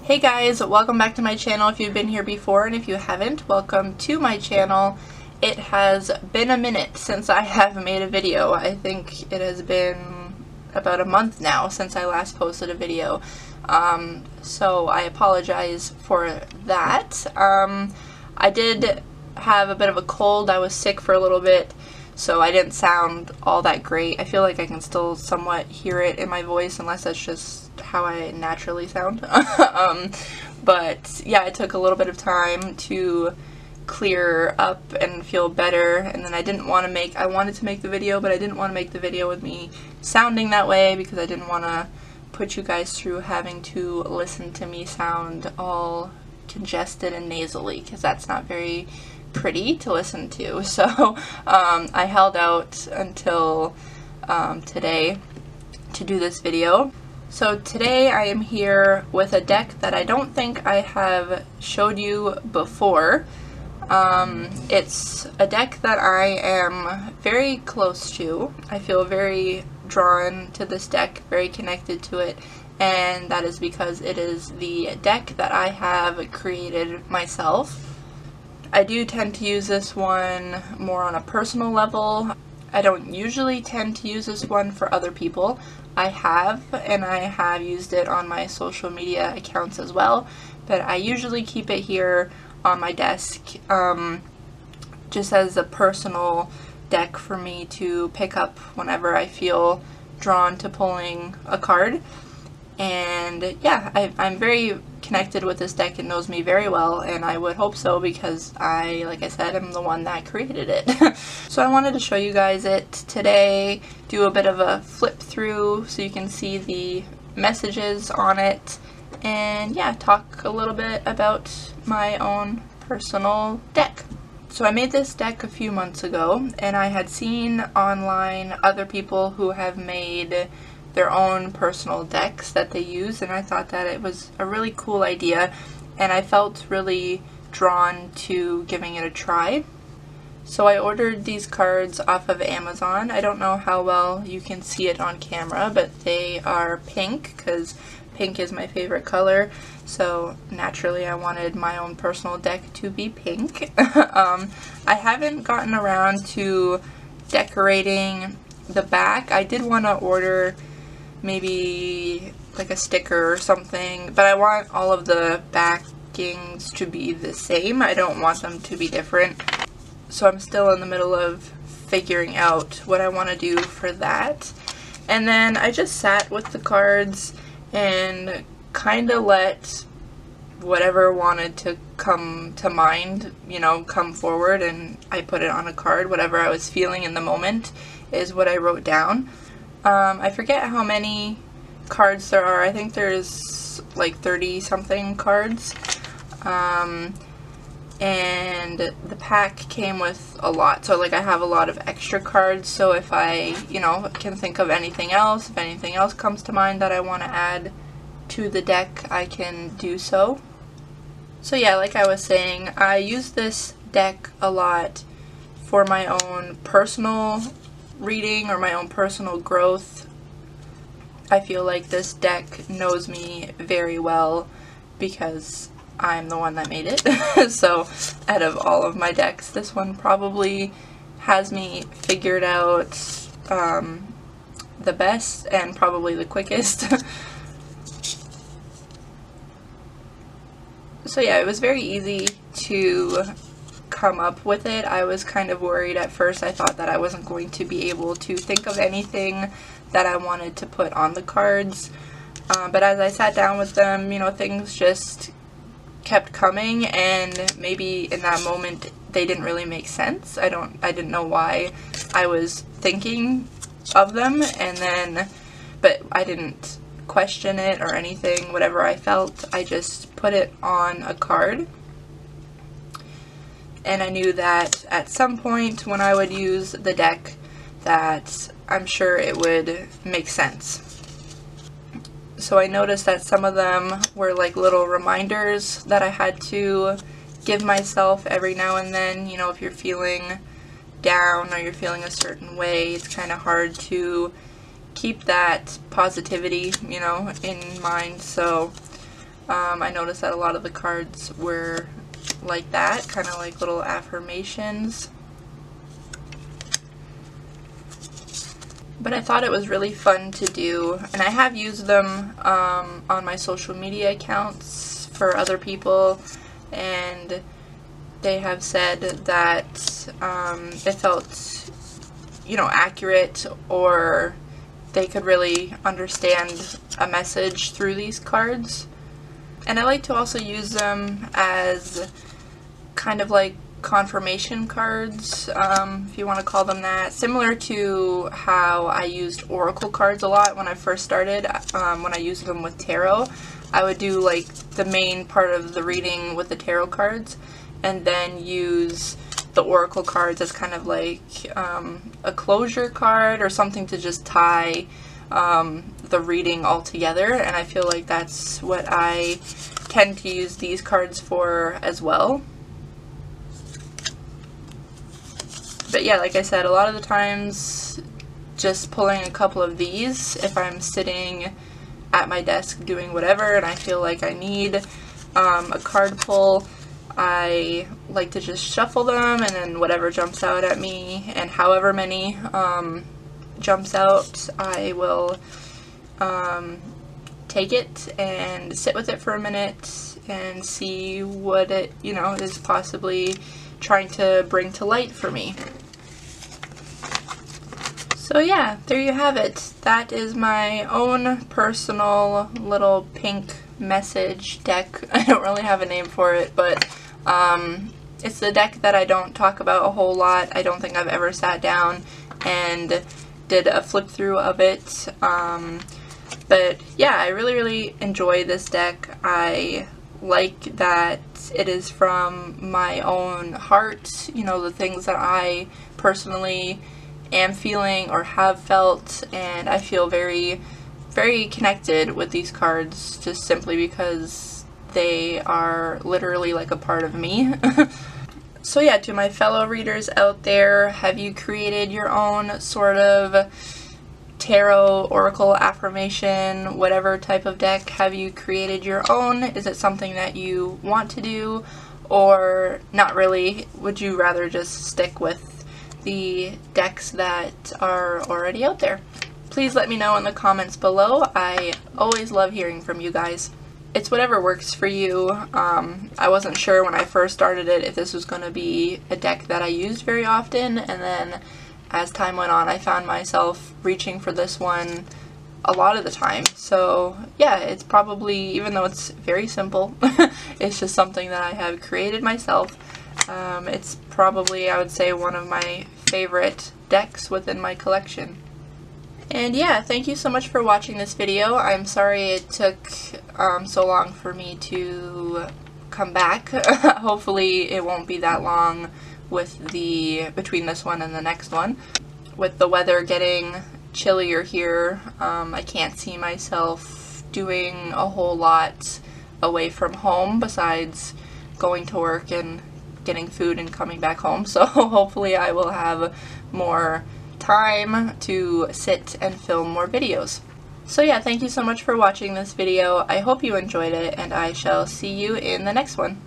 Hey guys, welcome back to my channel if you've been here before, and if you haven't, welcome to my channel. It has been a minute since I have made a video. I think it has been about a month now since I last posted a video. So I apologize for that. I did have a bit of a cold. I was sick for a little bit, so I didn't sound all that great. I feel like I can still somewhat hear it in my voice, unless that's just how I naturally sound. But yeah, it took a little bit of time to clear up and feel better, and then I wanted to make the video, but I didn't want to make the video with me sounding that way because I didn't want to put you guys through having to listen to me sound all congested and nasally, because that's not very pretty to listen to. So I held out until today to do this video. So today I am here with a deck that I don't think I have showed you before. It's a deck that I am very close to. I feel very drawn to this deck, very connected to it, and that is because it is the deck that I have created myself. I do tend to use this one more on a personal level. I don't usually tend to use this one for other people. I have used it on my social media accounts as well, but I usually keep it here on my desk just as a personal deck for me to pick up whenever I feel drawn to pulling a card. And yeah, I'm very connected with this deck. It knows me very well, and I would hope so because like I said, I'm the one that created it. So I wanted to show you guys it today, do a bit of a flip through so you can see the messages on it, and yeah, talk a little bit about my own personal deck. So I made this deck a few months ago, and I had seen online other people who have made their own personal decks that they use, and I thought that it was a really cool idea, and I felt really drawn to giving it a try. So I ordered these cards off of Amazon. I don't know how well you can see it on camera, but they are pink because pink is my favorite color, so naturally I wanted my own personal deck to be pink. I haven't gotten around to decorating the back. I did want to order maybe like a sticker or something, but I want all of the backings to be the same. I don't want them to be different. So I'm still in the middle of figuring out what I want to do for that. And then I just sat with the cards and kind of let whatever wanted to come to mind, come forward, and I put it on a card. Whatever I was feeling in the moment is what I wrote down. I forget how many cards there are. I think there's like 30 something cards. And the pack came with a lot, so like I have a lot of extra cards, so if I can think of anything else, if anything else comes to mind that I want to add to the deck, I can do so. So yeah, like I was saying, I use this deck a lot for my own personal reading or my own personal growth. I feel like this deck knows me very well because I'm the one that made it. So out of all of my decks, this one probably has me figured out the best and probably the quickest. So yeah, it was very easy to come up with it. I was kind of worried at first. I thought that I wasn't going to be able to think of anything that I wanted to put on the cards. But as I sat down with them, things just kept coming, and maybe in that moment they didn't really make sense. I didn't know why I was thinking of them, but I didn't question it or anything. Whatever I felt, I just put it on a card. And I knew that at some point when I would use the deck that I'm sure it would make sense. So I noticed that some of them were like little reminders that I had to give myself every now and then. If you're feeling down or you're feeling a certain way, it's kind of hard to keep that positivity, in mind. So I noticed that a lot of the cards were like that, kind of like little affirmations. But I thought it was really fun to do, and I have used them on my social media accounts for other people, and they have said that it felt, you know, accurate, or they could really understand a message through these cards. And I like to also use them as kind of like confirmation cards, if you want to call them that. Similar to how I used oracle cards a lot when I first started, when I used them with tarot. I would do like the main part of the reading with the tarot cards, and then use the oracle cards as kind of like a closure card or something to just tie the reading all together. And I feel like that's what I tend to use these cards for as well. But yeah, like I said, a lot of the times just pulling a couple of these if I'm sitting at my desk doing whatever and I feel like I need a card pull, I like to just shuffle them, and then whatever jumps out at me, and however many jumps out, I will take it and sit with it for a minute and see what it, you know, is possibly trying to bring to light for me. So yeah, there you have it. That is my own personal little pink message deck. I don't really have a name for it, but it's the deck that I don't talk about a whole lot. I don't think I've ever sat down and did a flip through of it. But yeah, I really enjoy this deck. I like that it is from my own heart, you know, the things that I personally am feeling or have felt, and I feel very connected with these cards just simply because they are literally like a part of me. So yeah, to my fellow readers out there, have you created your own sort of tarot, oracle, affirmation, whatever type of deck? Have you created your own? Is it something that you want to do, or not really? Would you rather just stick with the decks that are already out there? Please let me know in the comments below. I always love hearing from you guys. It's whatever works for you. I wasn't sure when I first started it if this was going to be a deck that I used very often, and then as time went on I found myself reaching for this one a lot of the time. So yeah, it's probably, even though it's very simple, it's just something that I have created myself. It's probably, I would say, one of my favorite decks within my collection. And yeah, thank you so much for watching this video. I'm sorry it took so long for me to come back. Hopefully it won't be that long with between this one and the next one. With the weather getting chillier here, I can't see myself doing a whole lot away from home besides going to work and getting food and coming back home. So hopefully I will have more time to sit and film more videos. So yeah, thank you so much for watching this video. I hope you enjoyed it, and I shall see you in the next one.